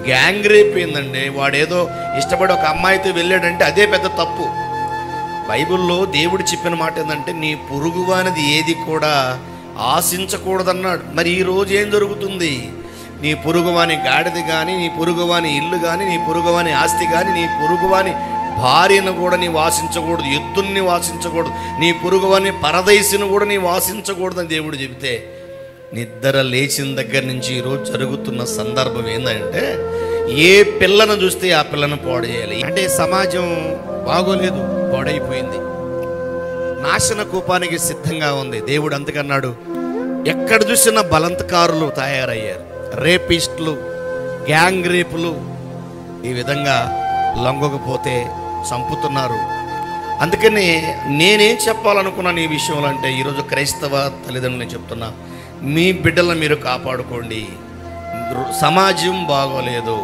Gang rape ఏందండి? వాడేదో ఇష్టపడి ఒక అమ్మాయితో వెళ్ళాడంటే అదే పెద్ద తప్పు. బైబిల్లో దేవుడు చెప్పిన మాట ఏంటంటే నీ పొరుగువానిది ఏది కూడా ఆశించకూడదన్నాడు. మరి ఈరోజు ఏం జరుగుతుంది? నీ పొరుగువాని గాడిద కానీ, నీ పొరుగువాని ఇల్లు కానీ, నీ పొరుగువాని ఆస్తి కానీ, నీ పొరుగువాని భార్యను కూడా నీ వాసించకూడదు, ఎద్దుల్ని వాసించకూడదు, నీ పొరుగువాని పరదేశిని కూడా నీ వాసించకూడదని దేవుడు చెబితే, నిద్ర లేచిన దగ్గర నుంచి ఈరోజు జరుగుతున్న సందర్భం ఏంటంటే ఏ పిల్లను చూస్తే ఆ పిల్లను పాడు చేయాలి. అంటే సమాజం బాగోలేదు, పాడైపోయింది, నాశన కూపానికి సిద్ధంగా ఉంది. దేవుడు అందుకన్నాడు, ఎక్కడ చూసినా బలాత్కారులు తయారయ్యారు, రేపిస్టులు, గ్యాంగ్ రేపులు, ఈ విధంగా లొంగకపోతే చంపుతున్నారు. అందుకని నేనేం చెప్పాలనుకున్నాను ఈ విషయంలో అంటే, ఈరోజు క్రైస్తవ తల్లిదండ్రులు నేను చెప్తున్నా, మీ బిడ్డలను మీరు కాపాడుకోండి. సమాజం బాగోలేదు.